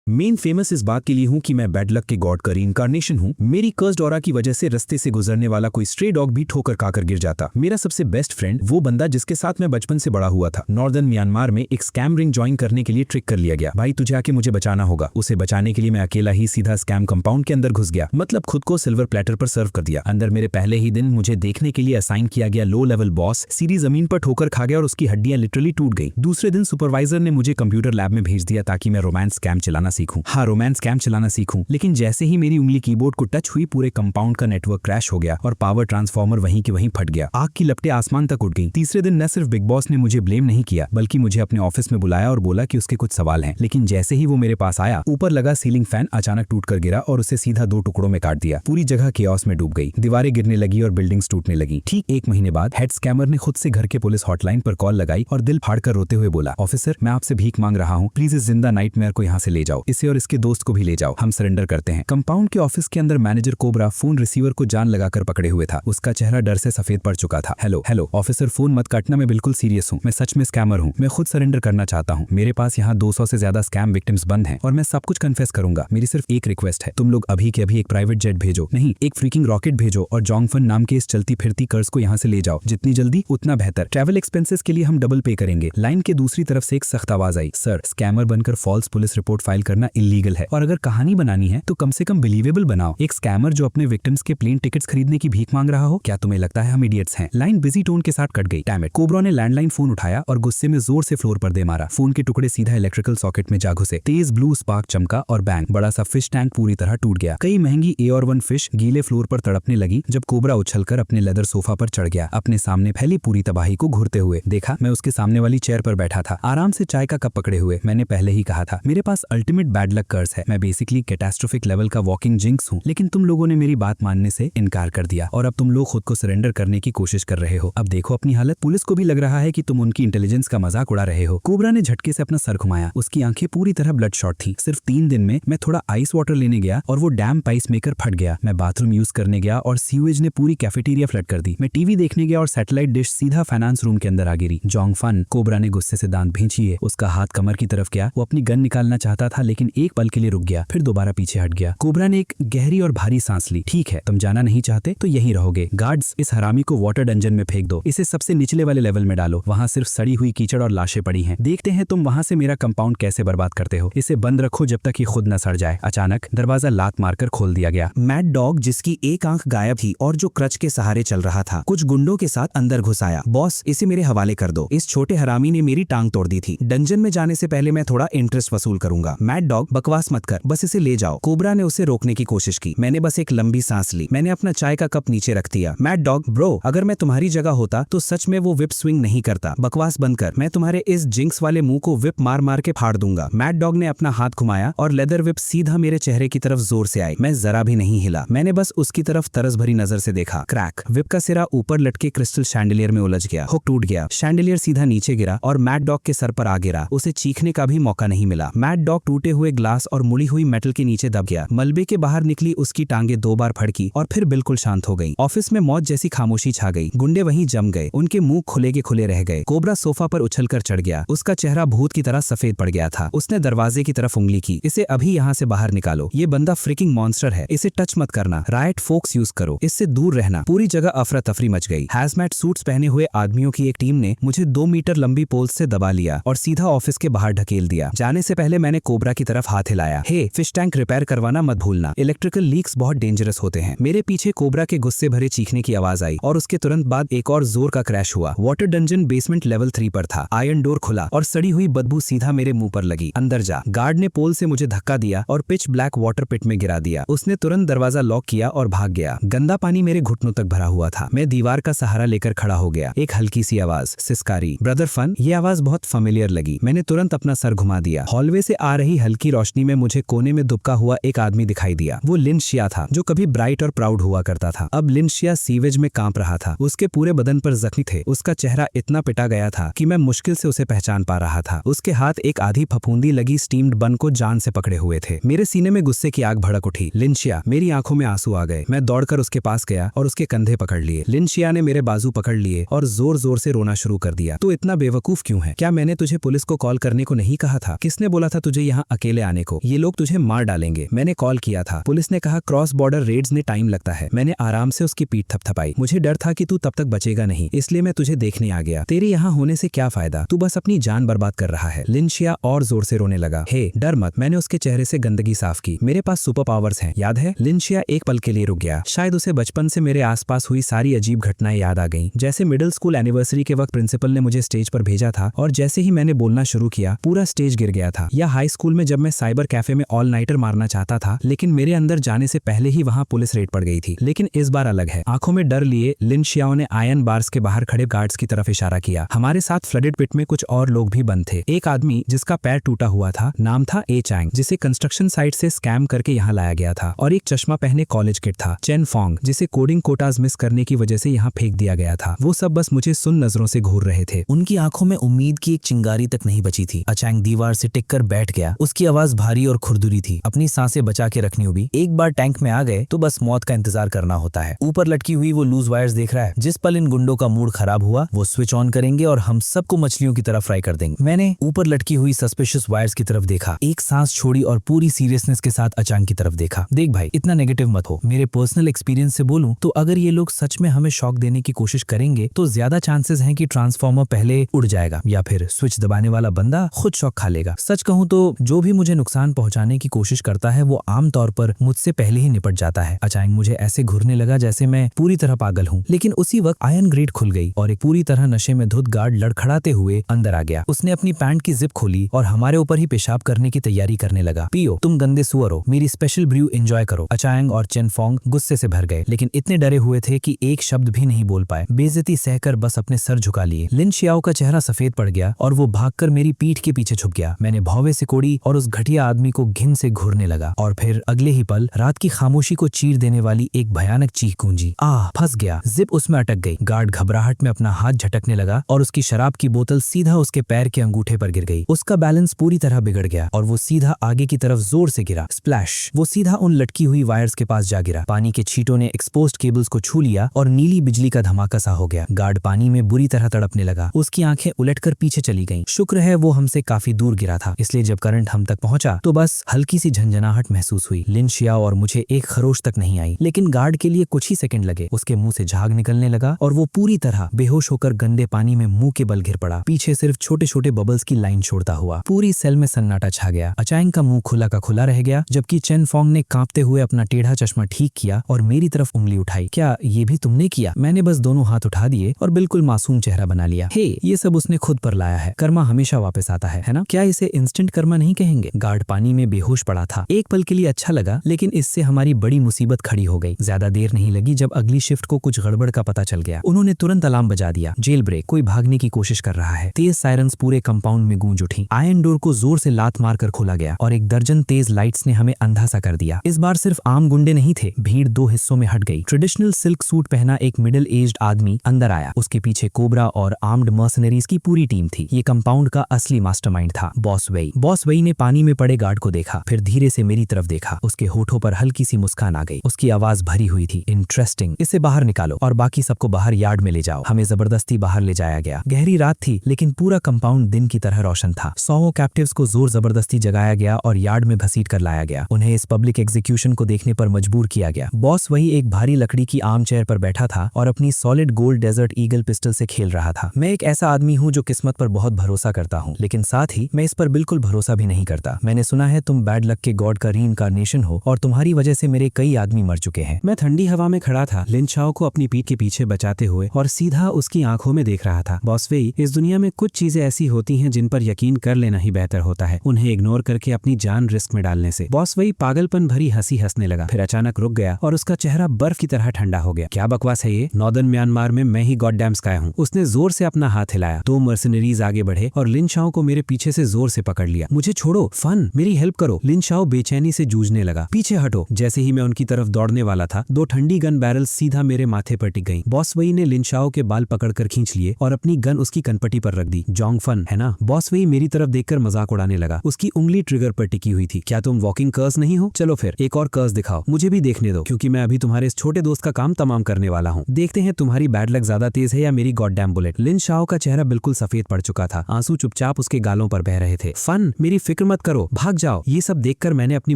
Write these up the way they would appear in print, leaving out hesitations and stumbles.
Main famous इस बात के लिए हूँ कि मैं बैड लक के गॉड का रीइंकार्नेशन हूँ। मेरी कर्स्ड ऑरा की वजह से रास्ते से गुजरने वाला कोई स्ट्रे डॉग भी ठोकर खाकर गिर जाता। मेरा सबसे बेस्ट फ्रेंड वो बंदा जिसके साथ मैं बचपन से बड़ा हुआ था, नॉर्दर्न म्यांमार में एक स्कैम रिंग ज्वाइन करने के लिए ट्रिक कर लिया गया। भाई तुझे आके मुझे बचाना होगा। उसे बचाने के लिए मैं अकेला ही सीधा स्कैम कंपाउंड के अंदर घुस गया, मतलब खुद को सिल्वर प्लेटर पर सर्व कर दिया। अंदर मेरे पहले ही दिन मुझे देखने के लिए असाइन किया गया लो लेवल बॉस सीधी जमीन पर ठोकर खा गया और उसकी हड्डियां लिटरली टूट गई। दूसरे दिन सुपरवाइजर ने मुझे कंप्यूटर लैब में भेज दिया ताकि मैं रोमांस स्कैम चलाना सीखूं। हाँ, रोमांस स्कैम चलाना सीखूं। लेकिन जैसे ही मेरी उंगली कीबोर्ड को टच हुई, पूरे कंपाउंड का नेटवर्क क्रैश हो गया और पावर ट्रांसफार्मर वहीं के वहीं फट गया। आग की लपटें आसमान तक उड़ गई। तीसरे दिन न सिर्फ बिग बॉस ने मुझे ब्लेम नहीं किया, बल्कि मुझे अपने ऑफिस में बुलाया और बोला कि उसके कुछ सवाल हैं। लेकिन जैसे ही वो मेरे पास आया, ऊपर लगा सीलिंग फैन अचानक टूटकर गिरा और उसे सीधा 2 टुकड़ों में काट दिया। पूरी जगह केओस में डूब गई। दीवारें गिरने लगी और बिल्डिंग्स टूटने लगी। ठीक 1 महीने बाद हेड स्कैमर ने खुद से घर के पुलिस हॉटलाइन पर कॉल लगाई और दिल फाड़कर रोते हुए बोला, ऑफिसर मैं आपसे भीख मांग रहा हूँ, प्लीज इस जिंदा नाइटमेयर को यहाँ से ले जाओ। इसे और इसके दोस्त को भी ले जाओ, हम सरेंडर करते हैं। कंपाउंड के ऑफिस के अंदर मैनेजर कोबरा फोन रिसीवर को जान लगाकर पकड़े हुए था। उसका चेहरा डर से सफेद पड़ चुका था। हेलो ऑफिसर, फोन मत काटना, मैं बिल्कुल सीरियस हूँ। मैं सच में स्कैमर हूँ। मैं खुद सरेंडर करना चाहता हूँ। मेरे पास यहाँ 200 से ज्यादा स्कैम विक्टिम्स बंद हैं और मैं सब कुछ कन्फेस करूंगा। मेरी सिर्फ एक रिक्वेस्ट है, तुम लोग अभी के अभी एक प्राइवेट जेट भेजो, नहीं एक फ्रीकिंग रॉकेट भेजो और जोंगफन नाम के इस चलती फिरती कर्स को यहाँ से ले जाओ। जितनी जल्दी उतना बेहतर। ट्रैवल एक्सपेंसेस के लिए हम डबल पे करेंगे। लाइन के दूसरी तरफ से एक सख्त आवाज आई, सर स्कैमर बनकर फॉल्स पुलिस रिपोर्ट फाइल करना इलीगल है और अगर कहानी बनानी है तो कम से कम बिलीवेबल बनाओ। एक स्कैमर जो अपने विक्टिम्स के प्लेन टिकट्स खरीदने की भीख मांग रहा हो, क्या तुम्हें लगता है हम इडियट्स हैं? लाइन बिजी टोन के साथ कट गई। Damn it. कोबरा ने लैंडलाइन फोन उठाया और गुस्से में जोर से फ्लोर पर दे मारा। फोन के टुकड़े सीधा इलेक्ट्रिकल सॉकेट में जा घुसे। तेज ब्लू स्पार्क चमका और बैंग, बड़ा सा फिश टैंक पूरी तरह टूट गया। कई महंगी AR-1 फिश गीले फ्लोर पर तड़पने लगी जब कोबरा उछलकर अपने लेदर सोफा पर चढ़ गया। अपने सामने फैली पूरी तबाही को घूरते हुए देखा। मैं उसके सामने वाली चेयर पर बैठा था, आराम से चाय का कप पकड़े हुए। मैंने पहले ही कहा था मेरे पास अल्टीमेट बैड लक कर्स है। मैं बेसिकली कैटास्ट्रोफिक लेवल का वॉकिंग जिंक्स हूँ, लेकिन तुम लोगों ने मेरी बात मानने से इनकार कर दिया और अब तुम लोग खुद को सरेंडर करने की कोशिश कर रहे हो। अब देखो अपनी हालत। पुलिस को भी लग रहा है कि तुम उनकी इंटेलिजेंस का मजाक उड़ा रहे हो। कोबरा ने झटके से अपना सर घुमाया। उसकी आंखें पूरी तरह ब्लड शॉट थी। सिर्फ 3 दिन में मैं थोड़ा आइस वाटर लेने गया और वो डैम पाइस मेकर फट गया। मैं बाथरूम यूज करने गया और सीवेज ने पूरी कैफेटेरिया फ्लड कर दी। मैं टीवी देखने गया और सैटेलाइट डिश सीधा फाइनेंस रूम के अंदर आ गिरी। जोंगफन, कोबरा ने गुस्से से दांत भींचिए। उसका हाथ कमर की तरफ गया। वो अपनी गन निकालना चाहता था लेकिन एक पल के लिए रुक गया, फिर दोबारा पीछे हट गया। कोबरा ने एक गहरी और भारी सांस ली। ठीक है, तुम जाना नहीं चाहते तो यहीं रहोगे। गार्ड्स, इस हरामी को वाटर डंजन में फेंक दो। इसे सबसे निचले वाले लेवल में डालो। वहाँ सिर्फ सड़ी हुई कीचड़ और लाशें पड़ी हैं। देखते हैं तुम वहाँ से मेरा कंपाउंड कैसे बर्बाद करते हो। इसे बंद रखो जब तक ये खुद न सड़ जाए। अचानक दरवाजा लात मारकर खोल दिया गया। मैड डॉग, जिसकी एक आंख गायब थी और जो क्रच के सहारे चल रहा था, कुछ गुंडों के साथ अंदर घुस आया। बॉस, इसे मेरे हवाले कर दो। इस छोटे हरामी ने मेरी टांग तोड़ दी थी। डंजन में जाने से पहले मैं थोड़ा इंटरेस्ट वसूल करूंगा। मैड डॉग, बकवास मत कर, बस इसे ले जाओ। कोबरा ने उसे रोकने की कोशिश की। मैंने बस एक लंबी सांस ली। मैंने अपना चाय का कप नीचे रख दिया। मैड डॉग, ब्रो, अगर मैं तुम्हारी जगह होता तो सच में वो विप स्विंग नहीं करता। बकवास बंद कर, मैं तुम्हारे इस जिंक्स वाले मुंह को विप मार मार के फाड़ दूंगा। मैड डॉग ने अपना हाथ घुमाया और लेदर विप सीधा मेरे चेहरे की तरफ जोर से आई। मैं जरा भी नहीं हिला। मैंने बस उसकी तरफ तरस भरी नजर से देखा। क्रैक। विप का सिरा ऊपर लटके क्रिस्टल शैंडलियर में उलझ गया। हुक टूट गया। शैंडलियर सीधा नीचे गिरा और मैड डॉग के सर पर आ गिरा। उसे चीखने का भी मौका नहीं मिला। मैड डॉग टूटे हुए ग्लास और मुड़ी हुई मेटल के नीचे दब गया। मलबे के बाहर निकली उसकी टांगे 2 बार फड़की और फिर बिल्कुल शांत हो गई। ऑफिस में मौत जैसी खामोशी छा गई। गुंडे वहीं जम गए। उनके मुंह खुले के खुले रह गए। कोबरा सोफा पर उछलकर चढ़ गया। उसका चेहरा भूत की तरह सफेद पड़ गया था। उसने दरवाजे की तरफ उंगली की। इसे अभी यहाँ से बाहर निकालो। ये बंदा फ्रिकिंग मॉन्स्टर है। इसे टच मत करना। राइट फोक्स यूज करो। इससे दूर रहना। पूरी जगह अफरा तफरी मच गई। हैजमैट सूट्स पहने हुए आदमियों की एक टीम ने मुझे 2 मीटर लंबी पोल्स से दबा लिया और सीधा ऑफिस के बाहर ढकेल दिया। जाने से पहले मैंने कोबरा की तरफ हाथ हिलाया। हे, फिश टैंक रिपेयर करवाना मत भूलना। इलेक्ट्रिकल लीक्स बहुत डेंजरस होते हैं। मेरे पीछे कोबरा के गुस्से भरे चीखने की आवाज आई और उसके तुरंत बाद एक और जोर का क्रैश हुआ। वाटर डंजन बेसमेंट लेवल 3 पर था। आयरन डोर खुला और सड़ी हुई बदबू सीधा मेरे मुंह पर लगी। अंदर जा। गार्ड ने पोल से मुझे धक्का दिया और पिच ब्लैक वाटर पिट में गिरा दिया। उसने तुरंत दरवाजा लॉक किया और भाग गया। गंदा पानी मेरे घुटनों तक भरा हुआ था। मैं दीवार का सहारा लेकर खड़ा हो गया। एक हल्की सी आवाज, सिस्कारी। Brother fun. ये आवाज बहुत फेमिलियर लगी। मैंने तुरंत अपना सर घुमा दिया। हॉलवे से आ रही हल्की रोशनी में मुझे कोने में दुबका हुआ एक आदमी दिखाई दिया। वो लिन शिया था, जो कभी ब्राइट और प्राउड हुआ करता था। अब लिन शिया सीवेज में कांप रहा था। उसके पूरे बदन पर जख्म थे। उसका चेहरा इतना पिटा गया था कि मैं मुश्किल से उसे पहचान पा रहा था। उसके हाथ एक आधी फफूंदी लगी स्टीम्ड बन को जान से पकड़े हुए थे। मेरे सीने में गुस्से की आग भड़क उठी। लिन शिया। मेरी आंखों में आंसू आ गए। मैं दौड़कर उसके पास गया और उसके कंधे पकड़ लिए। लिन शिया ने मेरे बाजू पकड़ लिए और जोर जोर से रोना शुरू कर दिया। तू इतना बेवकूफ क्यों है? क्या मैंने तुझे पुलिस को कॉल करने को नहीं कहा था? किसने बोला था तुझे यहाँ अकेले आने को, ये लोग तुझे मार डालेंगे। मैंने कॉल किया था, पुलिस ने कहा क्रॉस बॉर्डर रेड्स ने टाइम लगता है। मैंने आराम से उसकी पीठ थपथपाई। मुझे डर था कि तू तब तक बचेगा नहीं, इसलिए मैं तुझे देखने आ गया। तेरे यहाँ होने से क्या फायदा, तू बस अपनी जान बर्बाद कर रहा है। लिनशिया और जोर से रोने लगा। हे डर मत, मैंने उसके चेहरे से गंदगी साफ की। मेरे पास सुपर पावर्स हैं, याद है? लिनशिया एक पल के लिए रुक गया। शायद उसे बचपन से मेरे आसपास हुई सारी अजीब घटनाएं याद आ गईं। जैसे मिडिल स्कूल एनिवर्सरी के वक्त प्रिंसिपल ने मुझे स्टेज पर भेजा था और जैसे ही मैंने बोलना शुरू किया पूरा स्टेज गिर गया था। या हाई स्कूल में जब मैं साइबर कैफे में ऑल नाइटर मारना चाहता था, लेकिन मेरे अंदर जाने से पहले ही वहां पुलिस रेड पड़ गई थी। लेकिन इस बार अलग है। आंखों में डर लिए लिनशियाओ ने आयन बार्स के बाहर खड़े गार्ड्स की तरफ इशारा किया। हमारे साथ फ्लडेड पिट में कुछ और लोग भी बंद थे। एक आदमी जिसका पैर टूटा हुआ था, नाम था ए चैंग, जिसे कंस्ट्रक्शन साइट से स्कैम करके यहाँ लाया गया था, और एक चश्मा पहने कॉलेज किड था, चेन फोंग, जिसे कोडिंग कोटाज मिस करने की वजह से यहाँ फेंक दिया गया था। वो सब बस मुझे सुन नजरों से घूर रहे थे। उनकी आंखों में उम्मीद की एक चिंगारी तक नहीं बची थी। अचैंग दीवार से टिककर बैठ गया। उसकी आवाज भारी और खुरदुरी थी। अपनी सांसें बचा के रखनी होगी। एक बार टैंक में आ गए तो बस मौत का इंतजार करना होता है। ऊपर लटकी हुई वो लूज वायर्स देख रहा है। जिस पल इन गुंडों का मूड खराब हुआ वो स्विच ऑन करेंगे और हम सबको मछलियों की तरफ फ्राई कर देंगे। मैंने ऊपर लटकी हुई सस्पिशियस वायर्स की तरफ देखा, एक सांस छोड़ी और पूरी सीरियसनेस के साथ अचैंग की तरफ देखा। देख भाई, इतना नेगेटिव मत हो। मेरे पर्सनल एक्सपीरियंस से बोलूं तो अगर ये लोग सच में हमें शॉक देने की कोशिश करेंगे तो ज्यादा चांसेस हैं कि ट्रांसफॉर्मर पहले उड़ जाएगा या फिर स्विच दबाने वाला बंदा खुद शॉक खा लेगा। सच कहूं तो जो भी मुझे नुकसान पहुंचाने की कोशिश करता है वो आमतौर पर मुझसे पहले ही निपट जाता है। अचानक मुझे ऐसे घूरने लगा जैसे मैं पूरी तरह पागल हूं। लेकिन उसी वक्त आयरन ग्रेट खुल गई और एक पूरी तरह नशे में धुत गार्ड लड़खड़ाते हुए अंदर आ गया। उसने अपनी पैंट की जिप खोली और हमारे ऊपर ही पेशाब करने की तैयारी करने लगा। पियो, तुम गंदे सुअर हो, मेरी स्पेशल ब्रू एंजॉय करो। अचांग और चेन फोंग गुस्से से भर गए, लेकिन इतने डरे हुए थे कि एक शब्द भी नहीं बोल पाए। बेइज्जती सहकर बस अपने सर झुका लिए। लिन शियाओ का चेहरा सफेद पड़ गया और वो भागकर मेरी पीठ के पीछे छुप गया। मैंने भौवे सिकोड़ी और उस घटिया आदमी को घिन से घूरने लगा और फिर अगले ही पल रात की खामोशी को चीर देने वाली एक भयानक चीख गूंजी। फंस गया। जिप उसमें अटक गई। गार्ड घबराहट में अपना हाथ झटकने लगा और उसकी शराब की बोतल सीधा उसके पैर के अंगूठे पर गिर गई। उसका बैलेंस पूरी तरह बिगड़ गया और वो सीधा आगे की तरफ जोर से गिरा। स्प्लैश! वो सीधा उन लटकी हुई वायर्स के पास जा गिरा। पानी के छींटों ने एक्सपोज्ड केबल्स को छू लिया और नीली बिजली का धमाका सा हो गया। गार्ड पानी में बुरी तरह तड़पने लगा। उसकी आंखें उलटकर पीछे चली गईं। शुक्र है वो हमसे काफी दूर गिरा था, इसलिए जब करंट हम तक पहुंचा तो बस हल्की सी झंझनाहट महसूस हुई। लिन शियाओ और मुझे एक खरोश तक नहीं आई, लेकिन गार्ड के लिए कुछ ही सेकंड लगे। उसके मुंह से झाग निकलने लगा और वो पूरी तरह बेहोश होकर गंदे पानी में मुंह के बल गिर पड़ा, पीछे सिर्फ छोटे छोटे बबल्स की लाइन छोड़ता हुआ। पूरी सेल में सन्नाटा छा गया। अचांग का मुंह खुला का खुला रह गया, जबकि चेन फोंग ने कांपते हुए अपना टेढ़ा चश्मा ठीक किया और मेरी तरफ उंगली उठाई। क्या ये भी तुमने किया? मैंने बस दोनों हाथ उठा दिए और बिल्कुल मासूम चेहरा बना लिया। हे, ये सब उसने खुद पर लाया है। कर्मा हमेशा वापस आता है ना? क्या इसे इंस्टेंट कर्मा नहीं कहेंगे? गार्ड पानी में बेहोश पड़ा था। एक पल के लिए अच्छा लगा, लेकिन इससे हमारी बड़ी मुसीबत खड़ी हो गई। ज्यादा देर नहीं लगी जब अगली शिफ्ट को कुछ गड़बड़ का पता चल गया। उन्होंने तुरंत अलार्म बजा दिया। जेल ब्रेक, कोई भागने की कोशिश कर रहा है। तेज सायरन्स पूरे कंपाउंड में गूंज उठी। आयरन डोर को जोर से लात मारकर खोला गया और एक दर्जन तेज लाइट्स ने हमें अंधा सा कर दिया। इस बार सिर्फ आम गुंडे नहीं थे। भीड़ दो हिस्सों में हट गई। ट्रेडिशनल सिल्क सूट पहना एक मिडिल एज्ड आदमी अंदर आया। उसके पीछे कोबरा और आर्म्ड मर्सनरीज की पूरी टीम थी। ये कंपाउंड का असली मास्टरमाइंड था, बॉस वेई। बॉस वेई ने पानी में पड़े गार्ड को देखा, फिर धीरे से मेरी तरफ देखा। उसके होठों पर हल्की सी मुस्कान आ गई। उसकी आवाज भरी हुई थी। इंटरेस्टिंग, इसे बाहर निकालो और बाकी सबको बाहर यार्ड में ले जाओ। हमें जबरदस्ती बाहर ले जाया गया। गहरी रात थी, लेकिन पूरा कंपाउंड दिन की तरह रोशन था। 100 कैप्टिव्स को जोर जबरदस्ती जगाया गया और यार्ड में घसीट कर लाया गया। उन्हें इस पब्लिक एग्जीक्यूशन को देखने पर मजबूर किया गया। बॉस वही एक भारी लकड़ी की आर्म चेयर पर बैठा था और अपनी solid gold Desert Eagle pistol से खेल रहा था। मैं एक ऐसा आदमी हूँ जो किस्मत पर बहुत भरोसा करता हूँ, लेकिन साथ ही मैं इस पर बिल्कुल भरोसा भी नहीं करता। मैंने सुना है तुम बैड लक के गॉड का रीइंकार्नेशन हो और तुम्हारी वजह से मेरे कई आदमी मर चुके हैं। मैं ठंडी हवा में खड़ा था, लिन शियाओ को अपनी पीठ के पीछे बचाते हुए, और सीधा उसकी आंखों में देख रहा था। बॉस वेई, इस दुनिया में कुछ चीजें ऐसी होती हैं जिन पर यकीन कर लेना ही बेहतर होता है, उन्हें इग्नोर करके अपनी जान रिस्क में डालने से। बॉस वेई पागलपन भरी हंसी हंसने लगा, फिर अचानक रुक गया और उसका चेहरा बर्फ की तरह ठंडा हो गया। क्या बकवास है ये? नॉर्दर्न म्यांमार में मैं ही गॉडडैम स्काई हूँ। उसने जोर से अपना हाथ हिलाया। 2 मर्सनरीज आगे बढ़े और लिन शियाओ को मेरे पीछे से जोर से पकड़ लिया। मुझे छोड़ो, फन, मेरी हेल्प करो। लिन शियाओ बेचैनी से जूझने लगा। पीछे हटो। जैसे ही मैं उनकी तरफ दौड़ने वाला था, 2 ठंडी गन बैरल सीधा मेरे माथे पर टिक गई। बॉस वेई ने लिन शियाओ के बाल पकड़कर खींच लिए और अपनी गन उसकी कनपटी पर रख दी। जोंग फन, है ना? बॉस वेई मेरी तरफ देखकर मजाक उड़ाने लगा। उसकी उंगली ट्रिगर पर टिकी हुई थी। क्या तुम वॉकिंग कर्स नहीं हो? चलो फिर एक और कर्स दिखाओ, मुझे भी देखने दो, क्योंकि मैं अभी तुम्हारे इस छोटे दोस्त का काम तमाम करने वाला हूँ। देखते हैं तुम्हारी बैड लक ज्यादा तेज है या मेरी गॉडडैम बुलेट। लिन शियाओ का चेहरा बिल्कुल सफेद पड़ चुका था। आंसू चुपचाप उसके गालों पर बह रहे थे। फन, मेरी फिक्र फिक्र मत करो, भाग जाओ। ये सब देखकर मैंने अपनी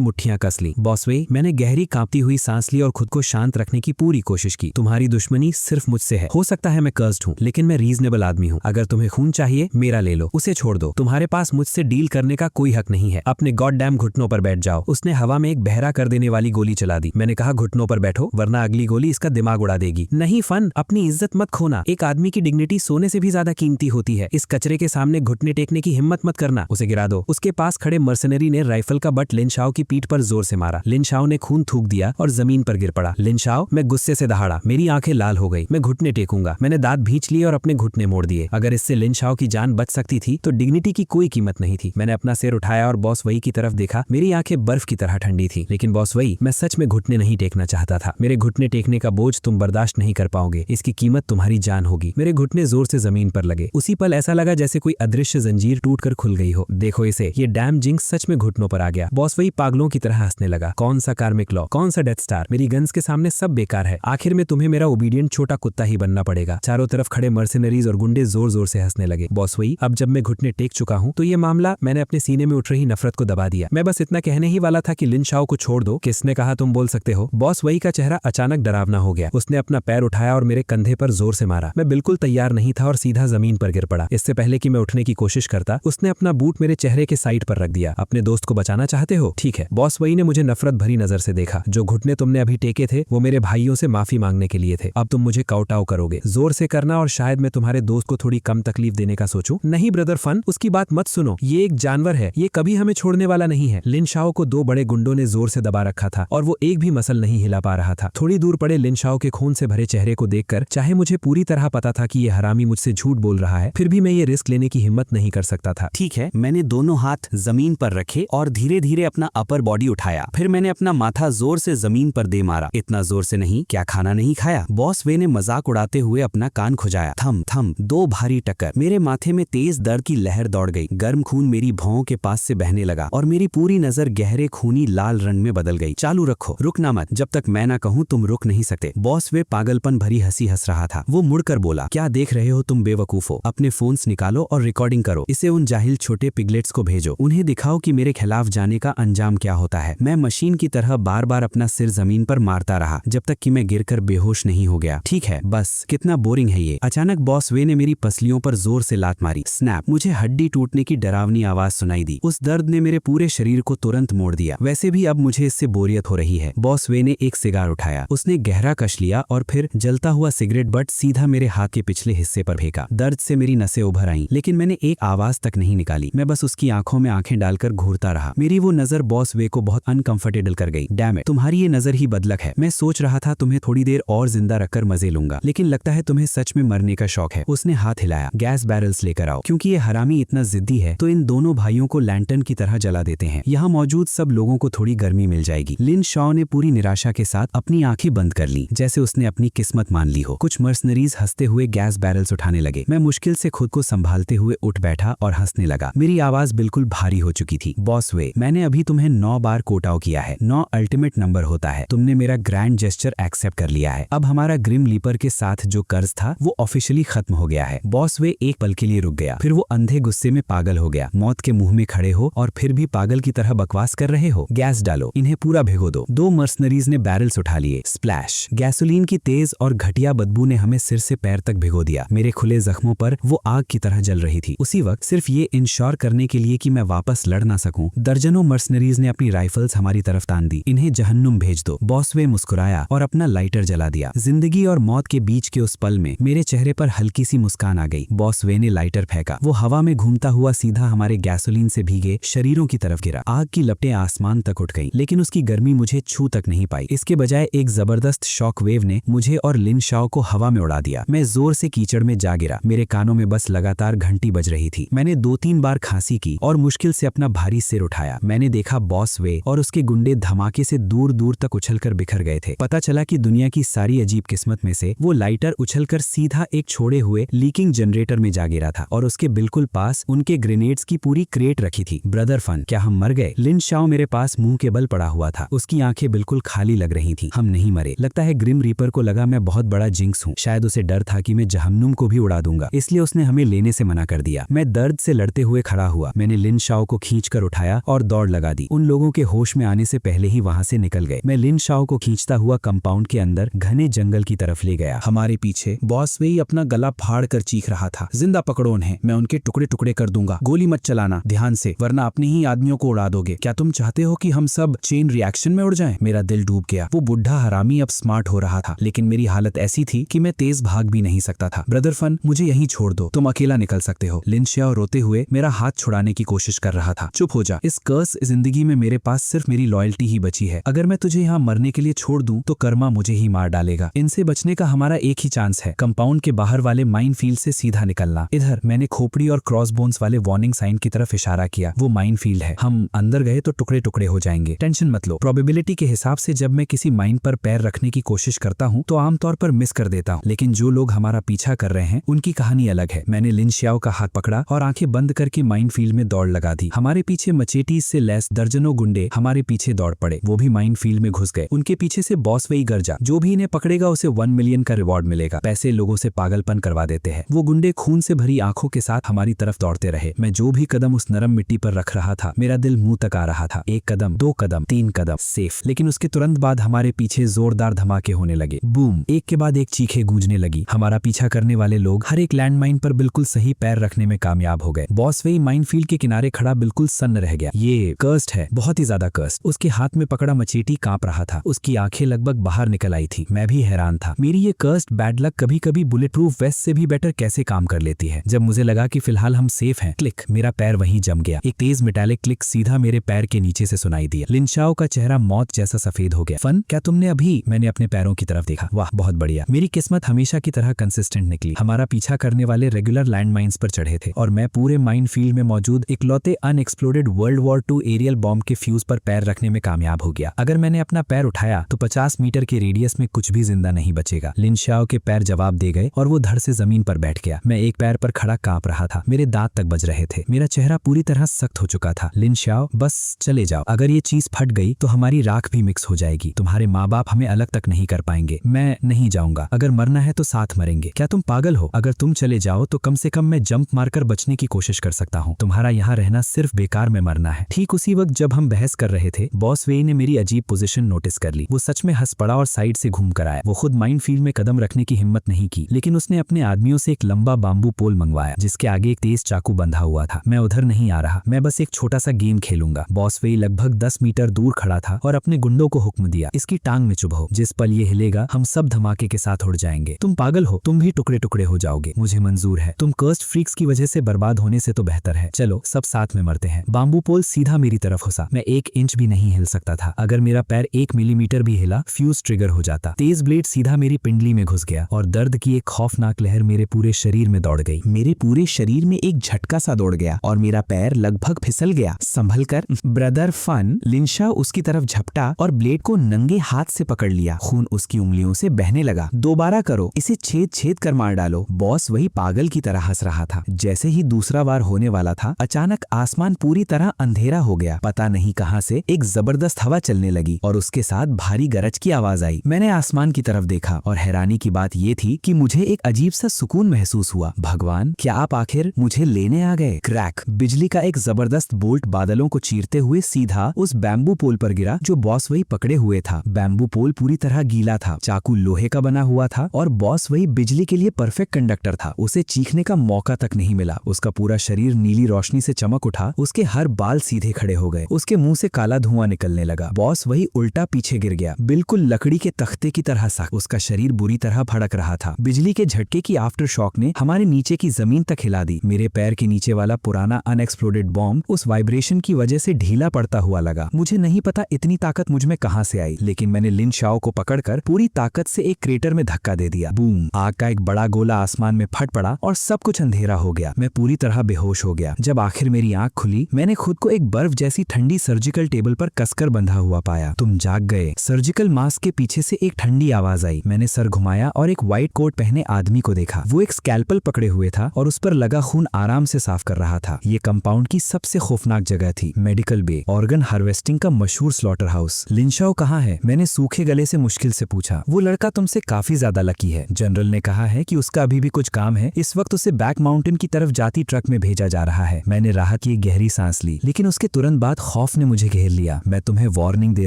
मुट्ठियां कस ली। बॉस वेई, मैंने गहरी कांपती हुई सांस ली और खुद को शांत रखने की पूरी कोशिश की। तुम्हारी दुश्मनी सिर्फ मुझसे है। हो सकता है मैं कर्स्ड हूँ, लेकिन मैं रीजनेबल आदमी हूँ। अगर तुम्हें खून चाहिए, मेरा ले लो, उसे छोड़ दो। तुम्हारे पास मुझसे डील करने का कोई हक नहीं है। अपने गॉड डैम घुटनों पर बैठ जाओ। उसने हवा में एक बहरा कर देने वाली गोली चला दी। मैंने कहा घुटनों पर बैठो, वरना अगली गोली इसका दिमाग उड़ा देगी। नहीं फन, अपनी इज्जत मत खोना। एक आदमी की डिग्निटी सोने से भी ज्यादा कीमती होती है। इस कचरे के सामने घुटने टेकने की हिम्मत मत करना। उसे गिरा दो। उसके पास खड़े मर्सनरी ने राइफल का बट लिन शाओ की पीठ पर जोर से मारा। लिन शाओ ने खून थूक दिया और जमीन पर गिर पड़ा। लिन शाओ, मैं गुस्से से दहाड़ा। मेरी आंखें लाल हो गई। मैं घुटने टेकूंगा। मैंने दांत भींच लिए और अपने घुटने मोड़ दिए। अगर इससे लिन शाओ की जान बच सकती थी तो डिग्निटी की कोई कीमत नहीं थी। मैंने अपना सिर उठाया और बॉस वेई की तरफ देखा। मेरी आंखें बर्फ की तरह ठंडी थी। लेकिन बॉस वेई, मैं सच में घुटने नहीं टेकना चाहता था। मेरे घुटने टेकने का बोझ तुम बर्दाश्त नहीं कर पाओगे। इसकी कीमत तुम्हारी जान होगी। मेरे घुटने जोर से जमीन पर लगे। उसी पल ऐसा लगा जैसे कोई अदृश्य जंजीर टूटकर खुल गई हो। देखो इसे, ये डैम जिंक्स सच में घुटनों पर आ गया। बॉस वेई पागलों की तरह हंसने लगा। कौन सा कार्मिक लॉ, कौन सा डेथ स्टार, मेरी गन्स के सामने सब बेकार है। आखिर में तुम्हें मेरा ओबीडियंट छोटा कुत्ता ही बनना पड़ेगा। चारों तरफ खड़े मर्सिनरीज और गुंडे जोर जोर से हंसने लगे। बॉस वेई, अब जब मैं घुटने टेक चुका हूँ तो ये मामला, मैंने अपने सीने में उठ रही नफरत को दबा दिया। मैं बस इतना कहने ही वाला था कि लिन शाओ को छोड़ दो। किसने कहा तुम बोल सकते हो? बॉस वेई का चेहरा अचानक डरावना हो गया। उसने अपना पैर उठाया और मेरे कंधे पर जोर से मारा। मैं बिल्कुल तैयार नहीं था और सीधा जमीन पर गिर पड़ा। इससे पहले कि मैं उठने की कोशिश करता, उसने अपना बूट मेरे चेहरे के साइड पर रख दिया। अपने दोस्त को बचाना चाहते हो? ठीक है। बॉस वेई ने मुझे नफरत भरी नजर से देखा। जो घुटने तुमने अभी टेके थे वो मेरे भाइयों से माफी मांगने के लिए थे। अब तुम मुझे काउटाव करोगे। जोर से करना और शायद मैं तुम्हारे दोस्त को थोड़ी कम तकलीफ देने का सोचूं। नहीं ब्रदर फन, उसकी बात मत सुनो। ये एक जानवर है, ये कभी हमें छोड़ने वाला नहीं है। लिन शाओ को दो बड़े गुंडों ने जोर से दबा रखा था और वो एक भी मसल नहीं हिला पा रहा था। थोड़ी दूर पड़े लिन शाओ के खून से भरे चेहरे को देखकर, चाहे मुझे पूरी तरह पता था कि ये हरामी मुझसे झूठ बोल रहा है, फिर भी मैं ये रिस्क लेने की हिम्मत नहीं कर सकता था। ठीक है, मैंने दोनों हाथ जमीन पर रखे और धीरे धीरे अपना अपर बॉडी उठाया। फिर मैंने अपना माथा जोर से जमीन पर दे मारा। इतना जोर से नहीं, क्या खाना नहीं खाया? बॉस वे ने मजाक उड़ाते हुए अपना कान खुजाया। थम थम, दो भारी टक्कर। मेरे माथे में तेज दर्द की लहर दौड़ गई। गर्म खून मेरी भौं के पास से बहने लगा और मेरी पूरी नजर गहरे खूनी लाल रंग में बदल गई। चालू रखो, रुकना मत। जब तक मैं ना कहूं तुम रुक नहीं सकते। बॉस वे पागलपन भरी हंसी हंस रहा था। वो मुड़कर बोला, क्या देख रहे हो तुम बेवकूफो? अपने फोन्स निकालो और रिकॉर्डिंग करो। इसे उन जाहिल छोटे पिगलेट्स को भेजो। उन्हें दिखाओ कि मेरे खिलाफ जाने का अंजाम क्या होता है। मैं मशीन की तरह बार बार अपना सिर जमीन पर मारता रहा जब तक कि मैं गिरकर बेहोश नहीं हो गया। ठीक है, बस। कितना बोरिंग है ये। अचानक बॉस वे ने मेरी पसलियों पर जोर से लात मारी। स्नैप। मुझे हड्डी टूटने की डरावनी आवाज सुनाई दी। उस दर्द ने मेरे पूरे शरीर को तुरंत मोड़ दिया। वैसे भी अब मुझे इससे बोरियत हो रही है। बॉस वे ने एक सिगार उठाया। उसने गहरा कश लिया और फिर जलता हुआ सिगरेट बट सीधा मेरे हाथ के पिछले हिस्से पर फेंका। दर्द से मेरी नसें उभर आईं, लेकिन मैंने एक आवाज तक नहीं निकाली। मैं बस उसकी आंखों में आंखें डालकर घूरता रहा। मेरी वो नजर बॉस वे को बहुत अनकंफर्टेबल कर गई। डैम इट, तुम्हारी ये नजर ही बदलक है। मैं सोच रहा था तुम्हें थोड़ी देर और जिंदा रखकर मजे लूंगा, लेकिन लगता है तुम्हें सच में मरने का शौक है। उसने हाथ हिलाया। गैस बैरल्स लेकर आओ। क्योंकि ये हरामी इतना जिद्दी है तो इन दोनों भाइयों को लैंटर्न की तरह जला देते हैं। यहाँ मौजूद सब लोगों को थोड़ी गर्मी मिल जाएगी। लिन शाओ ने पूरी निराशा के साथ अपनी आंखें बंद कर ली, जैसे उसने अपनी किस्मत मान ली हो। कुछ मर्सनरीज हंसते हुए गैस बैरल्स उठाने लगे। मैं मुश्किल से खुद को संभालते हुए उठ बैठा और हंसने लगा। मेरी आवाज बिल्कुल भारी हो चुकी थी। बॉस वे, मैंने अभी तुम्हें 9 बार कोटाव किया है। 9 अल्टीमेट नंबर होता है। तुमने मेरा ग्रैंड जेस्चर एक्सेप्ट कर लिया है। अब हमारा ग्रिम लीपर के साथ जो कर्ज था वो ऑफिशियली खत्म हो गया है। बॉस वे एक पल के लिए रुक गया, फिर वो अंधे गुस्से में पागल हो गया। मौत के मुंह में खड़े हो और फिर भी पागल की तरह बकवास कर रहे हो। गैस डालो, इन्हें पूरा भिगो दो। 2 मर्सनरीज ने बैरल्स उठा लिए। स्प्लैश। गैसोलीन की तेज और घटिया बदबू ने हमें सिर से पैर तक भिगो दिया। मेरे खुले जख्मों पर वो आग की तरह जल रही थी। उसी वक्त सिर्फ ये इंश्योर करने के लिए कि मैं वापस लड़ ना सकूं, दर्जनों मर्सनरीज ने अपनी राइफल्स हमारी तरफ तान दी। इन्हें जहन्नुम भेज दो। बॉस वे मुस्कुराया और अपना लाइटर जला दिया। जिंदगी और मौत के बीच के उस पल में मेरे चेहरे पर हल्की सी मुस्कान आ गई। बॉस वे ने लाइटर फेंका। वो हवा में घूमता हुआ सीधा हमारे गैसोलीन से भीगे शरीरों की तरफ गिरा। आग की लपटें आसमान तक उठ गईं, लेकिन उसकी गर्मी मुझे छू तक नहीं पाई। इसके बजाय एक जबरदस्त शॉक वेव ने मुझे और लिन शाओ को हवा में उड़ा दिया। मैं जोर से कीचड़ में जा गिरा। मेरे कानों में बस लगातार घंटी बज रही थी। मैंने 2-3 बार खांसी की और मुश्किल से अपना भारी सिर उठाया। मैंने देखा बॉस वे और उसके गुंडे धमाके से दूर दूर तक उछलकर बिखर गए थे। पता चला कि दुनिया की सारी अजीब किस्मत में से वो लाइटर उछलकर सीधा एक छोड़े हुए लीकिंग जनरेटर में जा गिरा था और उसके बिल्कुल पास उनके ग्रेनेड्स की पूरी क्रेट रखी थी। ब्रदर फन, क्या हम मर गए? लिन शाओ मेरे पास मुंह के बल पड़ा हुआ था। उसकी आंखें बिल्कुल खाली लग रही थी। हम नहीं मरे। लगता है ग्रिम रीपर को लगा मैं बहुत बड़ा जिंक्स हूँ। शायद उसे डर था कि मैं जहन्नुम को भी उड़ा दूंगा, इसलिए उसने हमें लेने से मना कर दिया। मैं दर्द से लड़ते हुए खड़ा हुआ। मैंने लिन शाओ शाओ को खींचकर उठाया और दौड़ लगा दी। उन लोगों के होश में आने से पहले ही वहां से निकल गए। मैं लिन शाओ को खींचता हुआ कंपाउंड के अंदर घने जंगल की तरफ ले गया। हमारे पीछे बॉस वेई अपना गला फाड़ कर चीख रहा था, जिंदा पकड़ो उन्हें, मैं उनके टुकड़े टुकड़े कर दूंगा। गोली मत चलाना, ध्यान से, वरना अपने ही आदमियों को उड़ा दोगे। क्या तुम चाहते हो कि हम सब चेन रिएक्शन में उड़ जाएं? मेरा दिल डूब गया। वो बुढ़ा हरामी अब स्मार्ट हो रहा था, लेकिन मेरी हालत ऐसी थी कि मैं तेज भाग भी नहीं सकता था। ब्रदर फन, मुझे यहीं छोड़ दो, तुम अकेला निकल सकते हो। लिन शाओ रोते हुए मेरा हाथ छुड़ाने की कोशिश कर रहा था। चुप हो जा, इस कर्स जिंदगी में मेरे पास सिर्फ मेरी लॉयल्टी ही बची है। अगर मैं तुझे यहाँ मरने के लिए छोड़ दूं तो कर्मा मुझे ही मार डालेगा। इनसे बचने का हमारा एक ही चांस है, कंपाउंड के बाहर वाले माइन फील्ड से सीधा निकलना। इधर, मैंने खोपड़ी और क्रॉस बोन्स वाले वार्निंग साइन की तरफ इशारा किया। वो माइन फील्ड है, हम अंदर गए तो टुकड़े टुकड़े हो जाएंगे। टेंशन मत लो। प्रोबेबिलिटी के हिसाब से जब मैं किसी माइन पर पैर रखने की कोशिश करता हूँ तो आमतौर पर मिस कर देता हूँ, लेकिन जो लोग हमारा पीछा कर रहे हैं उनकी कहानी अलग है। मैंने लिन शाओ का हाथ पकड़ा और आंखें बंद करके माइन फील्ड में दौड़ लगा दी। हमारे पीछे मचेटीज से लैस दर्जनों गुंडे हमारे पीछे दौड़ पड़े। वो भी माइन फील्ड में घुस गए। उनके पीछे से बॉस वेई गरजा, जो भी इन्हें पकड़ेगा उसे 1 मिलियन का रिवॉर्ड मिलेगा। पैसे लोगों से पागलपन करवा देते हैं। वो गुंडे खून से भरी आंखों के साथ हमारी तरफ दौड़ते रहे। मैं जो भी कदम उस नरम मिट्टी पर रख रहा था, मेरा दिल मुंह तक आ रहा था। 1 कदम, 2 कदम, 3 कदम, सेफ। लेकिन उसके तुरंत बाद हमारे पीछे जोरदार धमाके होने लगे। बूम, एक के बाद एक चीखें गूंजने लगी। हमारा पीछा करने वाले लोग हर एक लैंडमाइन पर बिल्कुल सही पैर रखने में कामयाब हो गए। बॉस वेई माइनफील्ड के किनारे खड़ा बिल्कुल सन्न रह गया। ये कर्स्ड है, बहुत ही ज्यादा कर्स्ड। उसके हाथ में पकड़ा मचेटी कांप रहा था। उसकी आंखें लगभग बाहर निकल आई थी। मैं भी हैरान था। मेरी ये कर्स्ड बैड लक कभी कभी बुलेट प्रूफ वेस्ट से भी बेटर कैसे काम कर लेती है। जब मुझे लगा कि फिलहाल हम सेफ हैं, क्लिक, मेरा पैर वहीं जम गया। एक तेज मेटालिक क्लिक सीधा मेरे पैर के नीचे से सुनाई दिया। लिन शाओ का चेहरा मौत जैसा सफेद हो गया। फन, क्या तुमने अभी? मैंने अपने पैरों की तरफ देखा। वाह, बहुत बढ़िया। मेरी किस्मत हमेशा की तरह कंसिस्टेंट निकली। हमारा पीछा करने वाले रेगुलर लैंड माइंस पर चढ़े थे और मैं पूरे माइन फील्ड में मौजूद इकलौते unexploded world war 2 aerial bomb के फ्यूज पर पैर रखने में कामयाब हो गया। अगर मैंने अपना पैर उठाया तो 50 मीटर के रेडियस में कुछ भी जिंदा नहीं बचेगा। लिन शाओ के पैर जवाब दे गए और वो धड़ से जमीन पर बैठ गया। मैं एक पैर पर खड़ा कांप रहा था। मेरे दांत तक बज रहे थे। मेरा चेहरा पूरी तरह सख्त हो चुका था। लिन शाओ, बस चले जाओ। अगर ये चीज फट गई तो हमारी राख भी मिक्स हो जाएगी। तुम्हारे माँ बाप हमें अलग तक नहीं कर पाएंगे। मैं नहीं जाऊंगा। अगर मरना है तो साथ मरेंगे। क्या तुम पागल हो? अगर तुम चले जाओ तो कम से कम मैं जंप मारकर बचने की कोशिश कर सकता हूँ। तुम्हारा यहाँ रहना सिर्फ बेकार में मरना है। ठीक उसी वक्त जब हम बहस कर रहे थे, बॉस वेई ने मेरी अजीब पोजीशन नोटिस कर ली। वो सच में हंस पड़ा और साइड से घूम कर आया। वो खुद माइन फील्ड में कदम रखने की हिम्मत नहीं की, लेकिन उसने अपने आदमियों से एक लंबा बाम्बू पोल मंगवाया जिसके आगे एक तेज चाकू बंधा हुआ था। मैं उधर नहीं आ रहा, मैं बस एक छोटा सा गेम खेलूंगा। बॉस वेई लगभग 10 मीटर दूर खड़ा था और अपने गुंडों को हुक्म दिया, इसकी टांग में चुभो। जिस पल ये हिलेगा हम सब धमाके के साथ उड़ जाएंगे। तुम पागल हो, तुम भी टुकड़े टुकड़े हो जाओगे। मुझे मंजूर है। तुम कर्स्ड फ्रीक्स की वजह से बर्बाद होने से तो बेहतर है। चलो सब साथ में मरते हैं। बाम्बू पोल सीधा मेरी तरफ घुसा। मैं 1 इंच भी नहीं हिल सकता था। अगर मेरा पैर 1 मिलीमीटर भी हिला, फ्यूज ट्रिगर हो जाता। तेज ब्लेड सीधा मेरी पिंडली में घुस गया और दर्द की एक खौफनाक लहर मेरे पूरे शरीर में दौड़ गई। मेरे पूरे शरीर में एक झटका सा दौड़ गया और मेरा पैर लगभग फिसल गया। संभल कर ब्रदर फन। लिन शाओ उसकी तरफ झपटा और ब्लेड को नंगे हाथ से पकड़ लिया। खून उसकी उंगलियों से बहने लगा। दोबारा करो, इसे छेद छेद कर मार डालो। बॉस वही पागल की तरह हंस रहा था। जैसे ही दूसरा बार होने वाला था, अचानक आसमान पूरी तरह अंधेरा हो गया। पता नहीं कहां से एक जबरदस्त हवा चलने लगी और उसके साथ भारी गरज की आवाज आई। मैंने आसमान की तरफ देखा और हैरानी की बात यह थी कि मुझे एक अजीब सा सुकून महसूस हुआ। भगवान, क्या आप आखिर मुझे लेने आ गए? क्रैक, बिजली का एक जबरदस्त बोल्ट बादलों को चीरते हुए सीधा उस बैम्बू पोल पर गिरा जो बॉस वही पकड़े हुए था। बैम्बू पोल पूरी तरह गीला था। चाकू लोहे का बना हुआ था और बॉस वही बिजली के लिए परफेक्ट कंडक्टर था। उसे चीखने का मौका तक नहीं मिला। उसका पूरा शरीर नीली रोशनी से चमक उठा। उसके हर बाल सीधे खड़े हो गए। उसके मुंह से काला धुआं निकलने लगा। बॉस वही उल्टा पीछे गिर गया, बिल्कुल लकड़ी के तख्ते की तरह सख्त। उसका शरीर बुरी तरह भड़क रहा था। बिजली के झटके की आफ्टर शॉक ने हमारे नीचे की जमीन तक हिला दी। मेरे पैर के नीचे वाला पुराना अनएक्सप्लोडेड बॉम्ब उस वाइब्रेशन की वजह से ढीला पड़ता हुआ लगा। मुझे नहीं पता इतनी ताकत मुझ में कहां से आई, लेकिन मैंने लिन शाओ को पकड़कर पूरी ताकत से एक क्रेटर में धक्का दे दिया। बूम, आग का एक बड़ा गोला आसमान में फट पड़ा और सब कुछ अंधेरा हो गया। मैं पूरी तरह बेहोश हो गया। जब आखिर मेरी आंख खुली, मैंने खुद को एक बर्फ जैसी ठंडी सर्जिकल टेबल पर कसकर बंधा हुआ पाया। तुम जाग गए। सर्जिकल मास्क के पीछे से एक ठंडी आवाज आई। मैंने सर घुमाया और एक व्हाइट कोट पहने आदमी को देखा। वो एक स्कैल्पल पकड़े हुए था और उस पर लगा खून आराम से साफ कर रहा था। ये कंपाउंड की सबसे खौफनाक जगह थी, मेडिकल बे, ऑर्गन हार्वेस्टिंग का मशहूर स्लॉटर हाउस। लिन शाओ कहाँ है? मैंने सूखे गले से मुश्किल से पूछा। वो लड़का तुमसे काफी ज्यादा लकी है। जनरल ने कहा है कि उसका अभी भी कुछ काम है। इस वक्त उसे बैक माउंटेन की तरफ जाती ट्रक में भेजा जा रहा है। मैंने राहत की एक गहरी सांस ली, लेकिन उसके तुरंत बाद खौफ ने मुझे घेर लिया। मैं तुम्हें वार्निंग दे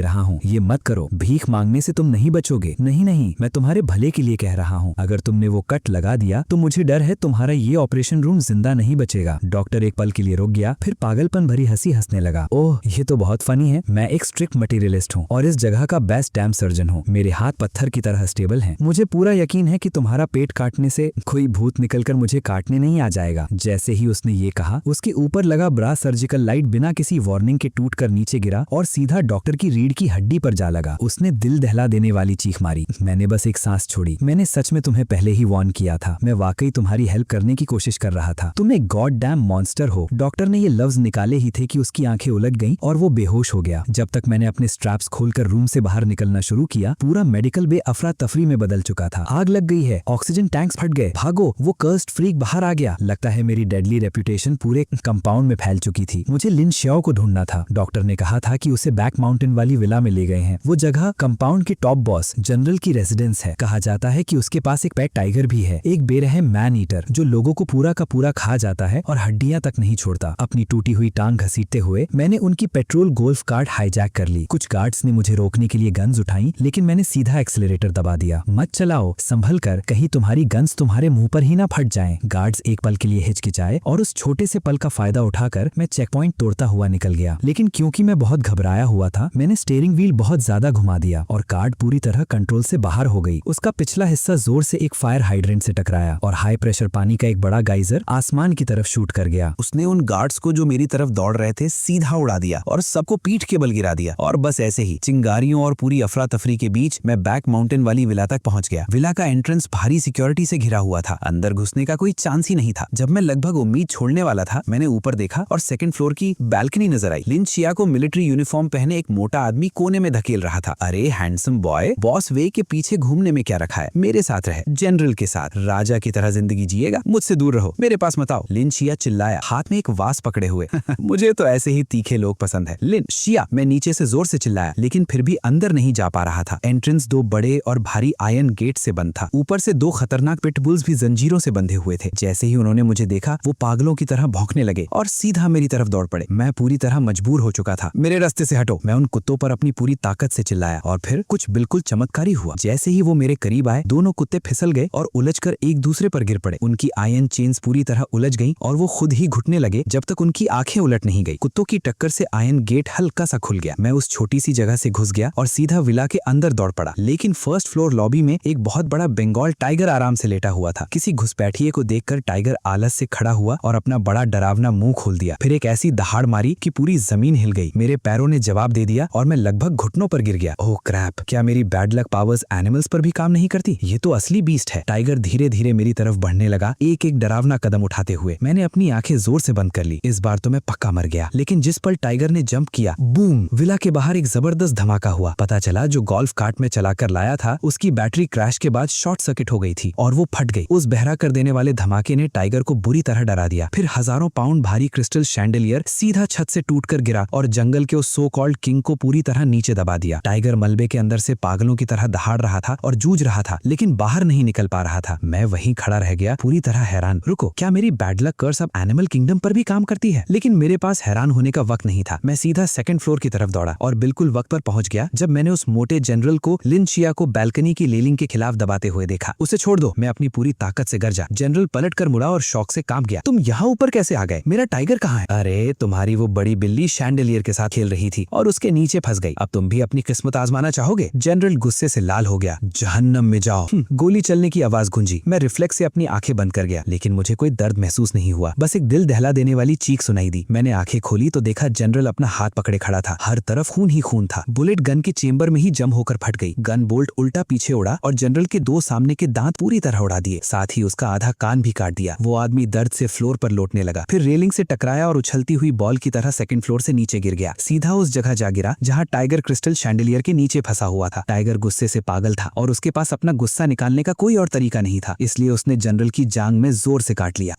रहा हूँ, ये मत करो। भीख मांगने से तुम नहीं बचोगे। नहीं नहीं, मैं तुम्हारे भले के लिए कह रहा हूँ। अगर तुमने वो कट लगा दिया तो मुझे डर है तुम्हारा ये ऑपरेशन रूम जिंदा नहीं बचेगा। डॉक्टर एक पल के लिए रुक गया, फिर पागलपन भरी हंसी हंसने लगा। ओह, ये तो बहुत फनी है। मैं एक स्ट्रिक्ट मटेरियलिस्ट हूँ और इस जगह का बेस्ट डैम सर्जन हूँ। मेरे हाथ पत्थर की तरह स्टेबल हैं। मुझे पूरा यकीन है कि तुम्हारा पेट काटने से कोई भूत निकलकर मुझे काटने नहीं आ जाएगा। जैसे ही उसने ये कहा, उसके ऊपर लगा बड़ा सर्जिकल लाइट बिना किसी वार्निंग के टूटकर नीचे गिरा और सीधा डॉक्टर की रीढ़ की हड्डी पर जा लगा। उसने दिल दहला देने वाली चीख मारी। मैंने बस एक सांस छोड़ी। मैंने सच में तुम्हें पहले ही वार्न किया था। मैं वाकई तुम्हारी हेल्प करने की कोशिश कर रहा था। तुम एक गॉड डैम मॉन्स्टर हो। डॉक्टर ने ये लफ्ज निकाले ही थे कि उसकी आंखें उलट गईं और वो बेहोश हो गया। जब तक मैंने अपने स्ट्रैप्स खोलकर रूम से बाहर निकलना शुरू किया, पूरा मेडिकल बे अफरा तफरी में बदल चुका था। आग लग गई है, ऑक्सीजन टैंक्स फट गए, भागो, वो कर्स्ड फ्रीक बाहर आ गया। लगता है मेरी डेडली रेपुटेशन पूरे कंपाउंड में फैल चुकी थी। मुझे लिन श्याओ को ढूंढना था। डॉक्टर ने कहा था कि उसे बैक माउंटेन वाली विला में ले गए हैं। वो जगह कंपाउंड के टॉप बॉस जनरल की रेजिडेंस है। कहा जाता है कि उसके पास एक पेट टाइगर भी है, एक बेरहम मैन ईटर जो लोगों को पूरा का पूरा खा जाता है और हड्डियां तक नहीं छोड़ता। अपनी टूटी हुई टांग घसीटते हुए मैंने उनकी पेट्रोल गोल्फ कार्ट हाईजैक कर ली। कुछ गार्ड्स ने मुझे रोकने के लिए गन्स उठाई, लेकिन मैंने सीधा एक्सीलरेटर दबा दिया। मत चलाओ, संभल कर, कहीं तुम्हारी गन्स तुम्हारे मुंह पर ही ना फट जाएं। गार्ड्स एक पल के लिए हिचकिचाए और उस छोटे से पल का फायदा उठाकर मैं चेक पॉइंट तोड़ता हुआ निकल गया। लेकिन क्योंकि मैं बहुत घबराया हुआ था, मैंने स्टीयरिंग व्हील बहुत ज्यादा घुमा दिया और कार्ट पूरी तरह कंट्रोल से बाहर हो गई। उसका पिछला हिस्सा जोर से एक फायर हाइड्रेंट से टकराया और हाई प्रेशर पानी का एक बड़ा गाइजर आसमान की तरफ शूट कर गया। उसने उन गार्ड्स को जो मेरी तरफ दौड़ रहे थे सीधा उड़ा दिया और सबको पीठ के बल गिरा दिया। और बस ऐसे ही चिंगारियों और पूरी अफरा तफरी के बीच मैं बैक माउंटेन वाली विला तक पहुंच गया। विला का एंट्रेंस भारी सिक्योरिटी से घिरा हुआ था। अंदर घुसने का कोई चांस ही नहीं था। जब मैं लगभग उम्मीद छोड़ने वाला था, मैंने ऊपर देखा और सेकंड फ्लोर की बैल्कनी नजर आई। लिन शिया को मिलिट्री यूनिफॉर्म पहने एक मोटा आदमी कोने में धकेल रहा था। अरे हैंडसम बॉय, बॉस वे के पीछे घूमने में क्या रखा है? मेरे साथ रहे, जनरल के साथ राजा की तरह जिंदगी जिएगा। मुझसे दूर रहो, मेरे पास मत आओ। लिन शिया चिल्लाया, हाथ में एक वास पकड़े हुए। मुझे तो ऐसे ही तीखे लोग पसंद है। लिन शिया, मैं नीचे से जोर से चिल्लाया, लेकिन फिर भी अंदर नहीं जा पा रहा था। एंट्रेंस दो बड़े और भारी आयरन गेट से बंद था। ऊपर से दो खतरनाक पिटबुल्स भी जंजीरों से बंधे हुए थे। जैसे ही उन्होंने मुझे देखा, वो पागलों की तरह भौंकने लगे और सीधा मेरी तरफ दौड़ पड़े। मैं पूरी तरह मजबूर हो चुका था। मेरे रास्ते से हटो, मैं उन कुत्तों पर अपनी पूरी ताकत से चिल्लाया और फिर कुछ बिल्कुल चमत्कारी हुआ। जैसे ही वो मेरे करीब आए, दोनों कुत्ते फिसल गए और उलझकर एक दूसरे पर गिर पड़े। उनकी आयरन चेन्स पूरी तरह उलझ गईं और वो खुद ही घुटने लगे जब तक उनकी आंखें उलट नहीं गई। कुत्तों की टक्कर से आयरन गेट हल्का सा खुल गया। मैं उस छोटी सी जगह से घुस गया और सीधा विला के अंदर दौड़ पड़ा। लेकिन फर्स्ट फ्लोर लॉबी में एक बहुत बड़ा बंगाल टाइगर आराम से लेटा हुआ था। किसी घुसपैठिए को देखकर टाइगर आलस से खड़ा हुआ और अपना बड़ा डरावना मुंह खोल दिया। फिर एक ऐसी दहाड़ मारी कि पूरी जमीन हिल गई। मेरे पैरों ने जवाब दे दिया और मैं लगभग घुटनों पर गिर गया। ओह क्रैप, क्या मेरी बैड लक पावर्स एनिमल्स पर भी काम नहीं करती? ये तो असली बीस्ट है। टाइगर धीरे धीरे मेरी तरफ बढ़ने लगा, एक एक डरावना कदम उठाते हुए। मैंने अपनी आंखें जोर से बंद कर ली। इस बार तो मैं पक्का मर गया। लेकिन जिस पल टाइगर ने जंप किया, बूम, विला के बाहर एक जबरदस्त धमाका हुआ। पता चला जो गोल्फ कार्ट में चलाकर लाया था, उसकी बैटरी क्रैश के बाद शॉर्ट सर्किट हो गई थी और वो फट गई। उस बहरा कर देने वाले धमाके ने टाइगर को बुरी तरह डरा दिया। फिर हजारों पाउंड भारी क्रिस्टल शैंडलियर सीधा छत से टूटकर गिरा और जंगल के उस सो कॉल्ड किंग को पूरी तरह नीचे दबा दिया। टाइगर मलबे के अंदर से पागलों की तरह दहाड़ रहा था और जूझ रहा था, लेकिन बाहर नहीं निकल पा रहा था। मैं वहीं खड़ा रह गया, पूरी तरह हैरान। रुको, क्या मेरी बैड लक कर्स अब एनिमल किंगडम पर भी काम करती है? लेकिन मेरे पास हैरान होने का वक्त नहीं था। मैं सीधा सेकंड फ्लोर की तरफ दौड़ा और बिल्कुल वक्त पर पहुंच गया जब मैंने उस मोटे जनरल को लिन शिया को बैल्कनी की रेलिंग के खिलाफ दबाते हुए देखा। उसे छोड़ दो, मैं अपनी पूरी ताकत से गरजा। जनरल पलट कर मुड़ा और शौक से कांप गया। तुम यहाँ ऊपर कैसे आ गए? मेरा टाइगर कहाँ है? अरे तुम्हारी वो बड़ी बिल्ली शैंडलियर के साथ खेल रही थी और उसके नीचे फंस गई। अब तुम भी अपनी किस्मत आजमाना चाहोगे? जनरल गुस्से से लाल हो गया। जहन्नम में जाओ। गोली चलने की आवाज गूंजी। मैं रिफ्लेक्स से अपनी आंखें बंद कर गया, लेकिन मुझे कोई दर्द महसूस नहीं हुआ। बस एक दिल दहला देने वाली चीख सुनाई दी। मैंने आंखें खोली तो देखा जनरल अपना हाथ पकड़े खड़ा था। हर तरफ खून ही खून था। बुलेट गन के चेंबर में ही जम होकर फट गई। गन बोल्ट उल्टा पीछे उड़ा और जनरल के दो सामने के दांत पूरी तरह उड़ा दिए, साथ ही उसका आधा कान भी काट दिया। वो आदमी दर्द से फ्लोर पर लौटने लगा, फिर रेलिंग से टकराया और उछलती हुई बॉल की तरह सेकंड फ्लोर से नीचे गिर गया। सीधा उस जगह जा गिरा जहां टाइगर क्रिस्टल शैंडलियर के नीचे फंसा हुआ था। टाइगर गुस्से से पागल था और उसके पास अपना गुस्सा निकालने का कोई और तरीका नहीं था, इसलिए उसने जनरल की जांग में जोर से काट लिया।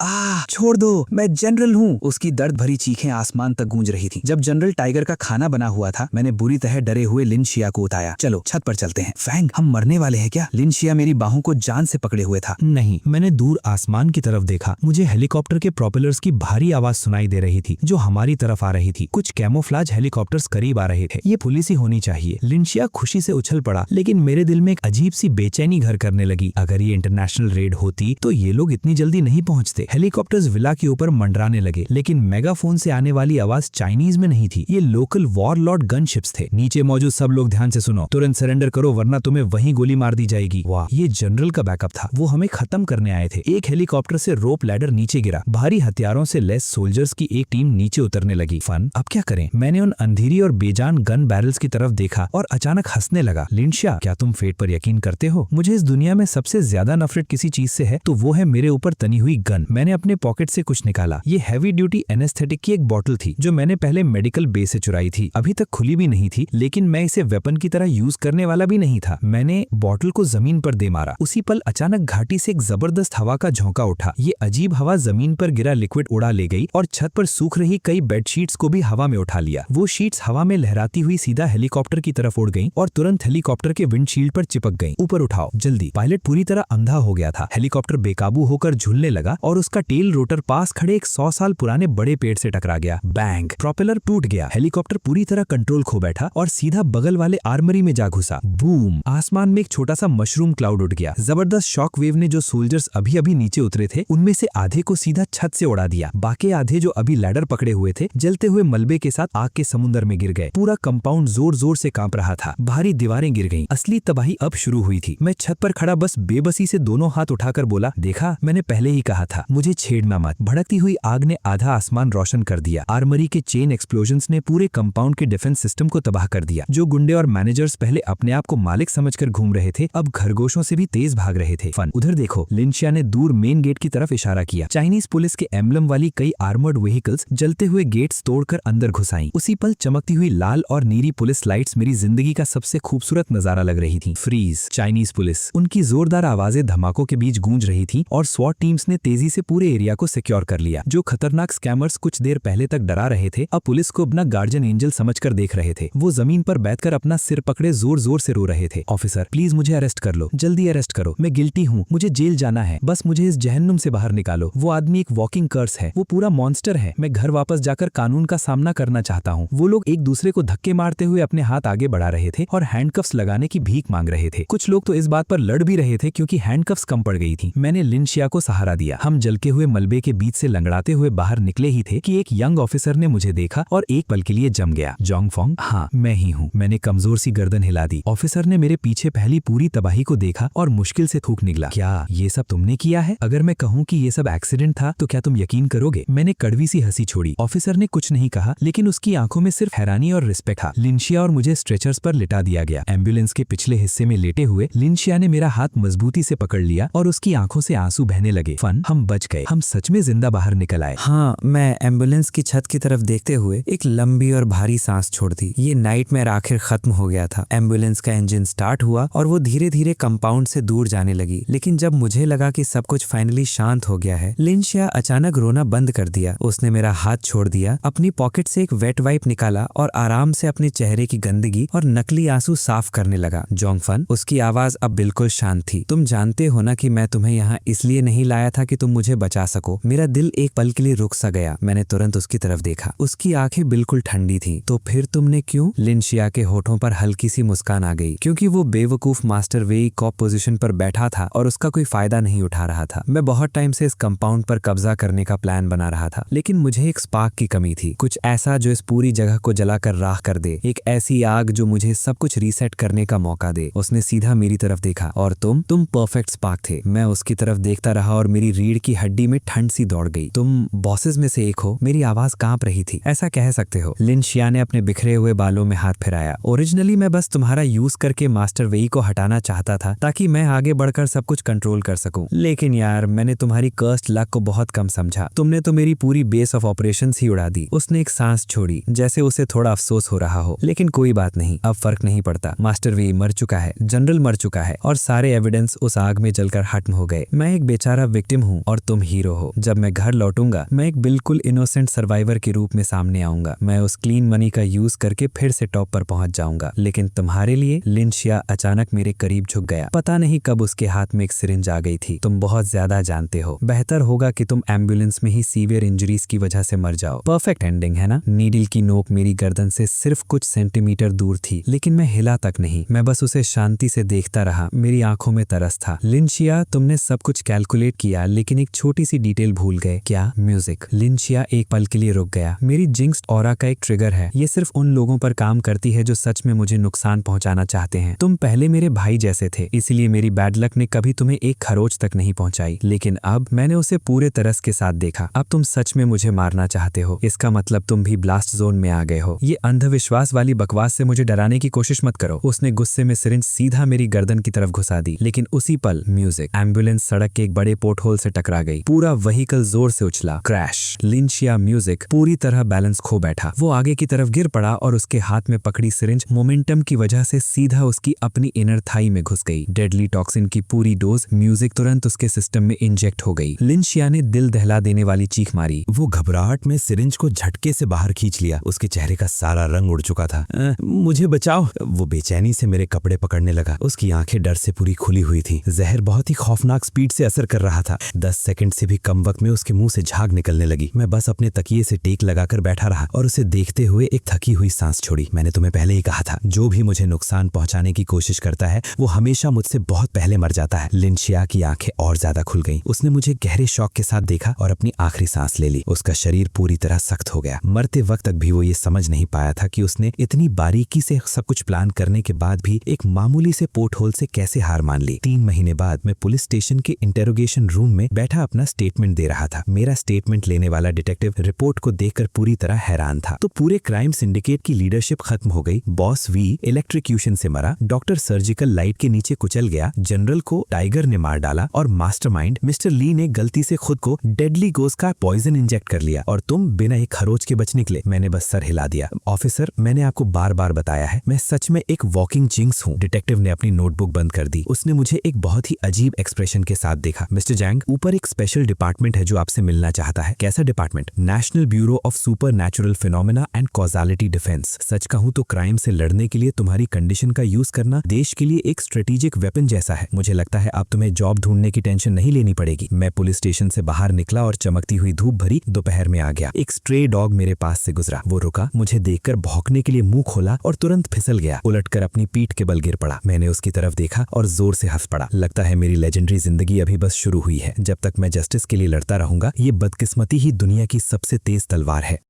छोड़ दो, मैं जनरल हूँ। उसकी दर्द भरी चीखें आसमान तक गूंज रही थी। जब जनरल टाइगर का खाना बना हुआ था, मैंने बुरी तरह डरे हुए लिन शिया को उठाया। चलो छत पर चलते हैं। फैंग, हम मरने वाले हैं क्या? लिन शिया मेरी बाहों को जान से पकड़े हुए था। नहीं, मैंने दूर आसमान की तरफ देखा। मुझे हेलीकॉप्टर के प्रोपेलर्स की भारी आवाज सुनाई दे रही थी जो हमारी तरफ आ रही थी। कुछ कैमोफ्लाज हेलीकॉप्टर्स करीब आ रहे थे। ये पुलिस ही होनी चाहिए। लिंशिया खुशी से उछल पड़ा, लेकिन मेरे दिल में एक अजीब सी बेचैनी घर करने लगी। अगर ये इंटरनेशनल रेड होती तो ये लोग इतनी जल्दी नहीं पहुंचते। हेलीकॉप्टर्स विला के ऊपर मंडराने लगे, लेकिन मेगाफोन से आने वाली आवाज चाइनीज में नहीं थी। ये लोकल वॉरलॉर्ड गनशिप्स थे। नीचे मौजूद सब लोग ध्यान से सुनो, तुरंत सरेंडर करो वरना तुम्हें वहीं गोली मार दी जाएगी। वाह, ये जनरल का बैकअप था। वो हमें खत्म करने आए थे। एक हेलीकॉप्टर से रोप लैडर नीचे गिरा। भारी हथियारों से लैस सोल्जर्स की एक टीम नीचे उतरने लगी। फन, अब क्या करें? मैंने उन अंधेरी और बेजान गन बैरल्स की तरफ देखा और अचानक हंसने लगा। लिंशिया, क्या तुम फेट पर यकीन करते हो? मुझे इस दुनिया में सबसे ज्यादा नफरत किसी चीज से है तो वो है मेरे ऊपर तनी हुई गन। मैंने अपने पॉकेट से कुछ निकाला। ये हैवी ड्यूटी एनेस्थेटिक की एक बॉटल थी जो मैंने पहले मेडिकल बे से चुराई थी। अभी तक खुली भी नहीं थी, लेकिन मैं इसे वेपन की तरह यूज करने वाला भी नहीं था। मैंने बॉटल को जमीन पर दे मारा। उसी पल अचानक घाटी से एक जबरदस्त हवा का झोंका उठा। ये अजीब हवा जमीन पर गिरा लिक्विड उड़ा ले गई और छत पर सूख रही कई बेडशीट्स को भी हवा में उठा लिया। वो शीट्स हवा में लहराती हुई सीधा हेलीकॉप्टर की तरफ उड़ गईं और तुरंत हेलीकॉप्टर के विंडशील्ड पर चिपक गईं। ऊपर उठाओ जल्दी। पायलट पूरी तरह अंधा हो गया था। हेलीकॉप्टर बेकाबू होकर झूलने लगा और उसका टेल रोटर पास खड़े एक 100 साल पुराने बड़े पेड़ से टकरा गया। बैंग, प्रोपेलर टूट गया। हेलीकॉप्टर पूरी तरह कंट्रोल खो बैठा और सीधा बगल वाले आर्मरी में जा घुसा। बूम, आसमान में एक छोटा सा मशरूम क्लाउड उठ गया। जबरदस्त शॉक वेव ने जो सोल्जर्स अभी अभी नीचे उतरे थे उनमें से आधे को सीधा छत से उड़ा दिया। बाकी आधे जो अभी लैडर पकड़े हुए थे जलते हुए मलबे के साथ आग के समुद्र में गिर गए। पूरा कंपाउंड जोर जोर से कांप रहा था। भारी दीवारें गिर गईं। असली तबाही अब शुरू हुई थी। मैं छत पर खड़ा बस बेबसी से दोनों हाथ उठाकर बोला, देखा, मैंने पहले ही कहा था, मुझे छेड़ना मत। भड़कती हुई आग ने आधा आसमान रोशन कर दिया। आर्मरी के चेन एक्सप्लोजन्स ने पूरे कंपाउंड के डिफेंस सिस्टम को तबाह कर दिया। जो गुंडे और मैनेजर्स पहले अपने आप को मालिक समझकर घूम रहे थे अब खरगोशों से भी तेज भाग रहे थे। फन, उधर देखो। लिंशिया ने दूर मेन गेट की तरफ इशारा किया। चाइनीज पुलिस के एम्बलम वाली कई आर्मर्ड व्हीकल्स जलते हुए गेट्स तोड़कर अंदर घुसाई। उसी पल चमकती हुई लाल और नीली पुलिस लाइट्स मेरी जिंदगी का सबसे खूबसूरत नजारा लग रही थी। Freeze, Chinese police. उनकी जोरदार आवाजें धमाकों के बीच गूंज रही थी और स्वॉट टीम्स ने तेजी से पूरे एरिया को सिक्योर कर लिया। जो खतरनाक स्कैमर्स कुछ देर पहले तक डरा रहे थे अब पुलिस को अपना गार्जियन एंजल समझकर देख रहे थे। वो जमीन पर बैठकर अपना सिर पकड़े जोर जोर से रो रहे थे। ऑफिसर, प्लीज मुझे अरेस्ट कर लो, जल्दी अरेस्ट करो। मैं गिल्टी हूँ, मुझे जेल जाना है, बस मुझे इस जहन्नुम से बाहर निकालो। वो आदमी एक वॉकिंग कर्स है, वो पूरा मॉन्स्टर है। मैं घर वापस जाकर कानून का सामना करना चाहता हूँ। वो लोग एक दूसरे को धक्के मारते हुए अपने हाथ आगे बढ़ा रहे थे और हैंडकफ्स लगाने की भीख मांग रहे थे। कुछ लोग तो इस बात पर लड़ भी रहे थे क्योंकि हैंडकफ्स कम पड़ गई थी। मैंने लिंशिया को सहारा दिया। हम जलके हुए मलबे के बीच से लंगड़ाते हुए बाहर निकले ही थे कि एक यंग ऑफिसर ने मुझे देखा और एक पल के लिए जम गया। जोंगफोंग, हाँ मैं ही हूँ। मैंने कमजोर सी गर्दन हिला दी। ऑफिसर ने मेरे पीछे पहली पूरी तबाही को देखा और मुश्किल से थूक निकला, क्या ये सब तुमने किया है? अगर मैं कहूँ कि ये सब एक्सीडेंट था तो क्या तुम यकीन करोगे? मैंने कड़वी सी हंसी छोड़ी। ऑफिसर ने कुछ नहीं कहा लेकिन उसकी आंखों में सिर्फ हैरानी और रिस्पेक्ट था। लिंशिया और मुझे स्ट्रेचर्स पर लिटा दिया गया। एम्बुलेंस के पिछले हिस्से में लेटे हुए लिंशिया ने मेरा हाथ मजबूती से पकड़ लिया और उसकी आंखों से आंसू बहने लगे। फन, हम बच गए। हम सच में जिंदा बाहर निकल आए। हाँ, मैं एम्बुलेंस की छत की तरफ देखते हुए एक लंबी और भारी सांस छोड़ दी। ये नाइटमेयर आखिर खत्म हो गया था। एम्बुलेंस का इंजन स्टार्ट हुआ और वो धीरे धीरे कंपाउंड से दूर जाने लगी। लेकिन जब मुझे लगा कि सब कुछ फाइनली शांत हो गया है, लिंशिया अचानक रोना बंद कर दिया। उसने मेरा हाथ छोड़ दिया, अपनी पॉकेट से एक वेट वाइप निकाला और आराम से अपने चेहरे की गंदगी और नकली आंसू साफ करने लगा। जोंगफन, उसकी आवाज अब बिल्कुल शांत थी। तुम जानते हो ना कि मैं तुम्हें यहाँ इसलिए नहीं लाया था कि तुम मुझे बचा सको। मेरा दिल एक पल के लिए रुक सा गया। मैंने तुरंत उसकी तरफ देखा। उसकी आंखें बिल्कुल ठंडी थी। तो फिर तुमने क्यों? लिंशिया के होठों पर हल्की सी मुस्कान आ गई। क्योंकि वो बेवकूफ मास्टर वेई कॉप पोजीशन पर बैठा था और उसका कोई फायदा नहीं उठा रहा था। मैं बहुत टाइम से इस कंपाउंड पर कब्जा करने का प्लान बना रहा था, लेकिन मुझे एक स्पार्क की कमी थी। कुछ ऐसा जो इस पूरी जगह को जलाकर राख कर दे। एक ऐसी आग जो मुझे सब कुछ रीसेट करने का मौका दे। उसने सीधा मेरी तरफ देखा। और तुम परफेक्ट स्पार्क थे। मैं उसकी तरफ देखता रहा और मेरी रीढ़ की हड्डी में ठंड सी दौड़ गई। तुम बॉसेस में से एक हो। मेरी आवाज कांप रही थी। ऐसा कह सकते हो। लिंशिया ने अपने बिखरे हुए बालों में हाथ फिराया। ओरिजिनली मैं बस तुम्हारा यूज करके मास्टर वेई को हटाना चाहता था ताकि मैं आगे बढ़कर सब कुछ कंट्रोल कर सकूं। लेकिन यार, मैंने तुम्हारी कर्स्ड लक को बहुत कम समझा। तुमने तो मेरी पूरी बेस ऑफ ऑपरेशंस ही उड़ा दी। उसने एक सांस छोड़ी, जैसे उसे थोड़ा अफसोस हो रहा हो। लेकिन कोई बात नहीं, अब फर्क नहीं पड़ता। मास्टर वेई मर चुका है, जनरल मर चुका है और सारे एविडेंस उस आग में जलकर खत्म हो गए। मैं एक बेचारा विक्टिम हूँ और तुम हीरो हो। जब मैं घर लौटूंगा मैं एक बिल्कुल इनोसेंट सर्वाइवर के रूप में सामने आऊंगा। मैं उस क्लीन मनी का यूज करके फिर से टॉप पर पहुंच जाऊंगा। लेकिन तुम्हारे लिए लिंशिया अचानक मेरे करीब झुक गया। पता नहीं कब उसके हाथ में एक सिरिंज आ गई थी। तुम बहुत ज्यादा जानते हो। बेहतर होगा कि तुम एम्बुलेंस में ही सीवियर इंजरीज की वजह से मर जाओ। परफेक्ट एंडिंग है ना। नीडल की नोक मेरी गर्दन से सिर्फ कुछ सेंटीमीटर दूर थी, लेकिन मैं हिला तक नहीं। मैं बस उसे शांति से देखता रहा। मेरी आंखों में तरस था। लिंशिया, तुमने सब कुछ कैलकुलेट किया, लेकिन एक छोटी सी डिटेल भूल गए। क्या? म्यूजिक। लिंशिया एक पल के लिए रुक गया। मेरी जिंक्स ऑरा का एक ट्रिगर है। ये सिर्फ उन लोगों पर काम करती है जो सच में मुझे नुकसान पहुंचाना चाहते हैं। तुम पहले मेरे भाई जैसे थे, इसलिए मेरी बैड लक ने कभी तुम्हें एक खरोच तक नहीं पहुंचाई, लेकिन अब मैंने उसे पूरे तरस के साथ देखा। अब तुम सच में मुझे मारना चाहते हो। इसका मतलब तुम भी ब्लास्ट जोन में आ गए हो। ये अंधविश्वास वाली बकवास से मुझे डराने की कोशिश मत करो। उसने गुस्से में सिरिंज सीधा मेरी गर्दन की तरफ घुसा दी, लेकिन उसी पल म्यूजिक। एम्बुलेंस सड़क के एक बड़े पोर्ट होल से टकरा गई। पूरा व्हीकल जोर से उछला। क्रैश। लिंशिया म्यूजिक पूरी तरह बैलेंस खो बैठा। वो आगे की तरफ गिर पड़ा और उसके हाथ में पकड़ी सिरिंज मोमेंटम की वजह से सीधा उसकी अपनी इनर थाई में घुस गई। डेडली टॉक्सिन की पूरी डोज म्यूजिक तुरंत उसके सिस्टम में इंजेक्ट हो गई। लिंशिया ने दिल दहला देने वाली चीख मारी। वो घबराहट में सिरिंज को झटके से बाहर खींच लिया। उसके चेहरे का सारा रंग उड़ चुका था। मुझे बचाओ। वो बेचैनी से मेरे कपड़े पकड़ने लगा। उसकी आंखें डर से पूरी खुली हुई थी। जहर बहुत ही खौफनाक स्पीड से असर कर रहा था। 10 सेकंड से भी कम वक्त में उसके मुंह से झाग निकलने लगी। मैं बस अपने तकिए से टेक लगाकर बैठा रहा और उसे देखते हुए एक थकी हुई सांस छोड़ी। मैंने तुम्हें पहले ही कहा था, जो भी मुझे नुकसान पहुंचाने की कोशिश करता है वो हमेशा मुझसे बहुत पहले मर जाता है। लिंशिया की आंखें और ज्यादा खुल गईं। उसने मुझे गहरे शौक के साथ देखा और अपनी आखिरी सांस ले ली। उसका शरीर पूरी तरह सख्त हो गया। मरते वक्त तक भी वो ये समझ नहीं पाया था कि उसने इतनी बारीकी से सब कुछ प्लान करने के बाद भी एक मामूली से पोर्ट होल से कैसे हार मान ली। 3 महीने बाद मैं पुलिस स्टेशन के इंटेरोगेशन रूम में बैठा अपना स्टेटमेंट दे रहा था। मेरा स्टेटमेंट लेने वाला डिटेक्टिव रिपोर्ट को देखकर पूरी तरह हैरान था। तो पूरे क्राइम सिंडिकेट की लीडरशिप खत्म हो गई। बॉस वी इलेक्ट्रिक्यूशन से मरा, डॉक्टर सर्जिकल लाइट के नीचे कुचल गया, जनरल को टाइगर ने मार डाला और मास्टरमाइंड मिस्टर ली ने गलती से खुद को डेडली गोज का पॉइजन इंजेक्ट कर लिया और तुम बिना एक खरोच के बच निकले। मैंने बस सर हिला दिया। ऑफिसर, मैंने आपको बार बार बताया है, मैं सच में एक वॉकिंग जिंक्स हूँ। डिटेक्टिव ने अपनी नोटबुक बंद कर दी। उसने मुझे एक बहुत ही अजीब एक्सप्रेशन के साथ देखा। मिस्टर जैंग, ऊपर एक स्पेशल डिपार्टमेंट है जो आपसे मिलना चाहता है। कैसा department? National bureau of supernatural phenomena and causality defence. सच कहूं तो क्राइम से लड़ने के लिए तुम्हारी कंडीशन का यूज करना देश के लिए एक स्ट्रेटेजिक वेपन जैसा है। मुझे लगता है अब तुम्हें जॉब ढूंढने की टेंशन नहीं लेनी पड़ेगी। मैं पुलिस स्टेशन से बाहर निकला और चमकती हुई धूप भरी दोपहर में आ गया। एक स्ट्रे डॉग मेरे पास से गुजरा। वो रुका, मुझे देखकर भौंकने के लिए मुंह खोला और तुरंत फिसल गया। उलटकर अपनी पीठ के बल गिर पड़ा। मैंने उसकी तरफ देखा और जोर से हंस पड़ा। लगता है मेरी लेजेंडरी जिंदगी अभी बस शुरू हुई है। जब तक मैं जस्टिस के लिए लड़ता रहूंगा, ये बदकिस्मती ही दुनिया की सबसे तेज तलवार है।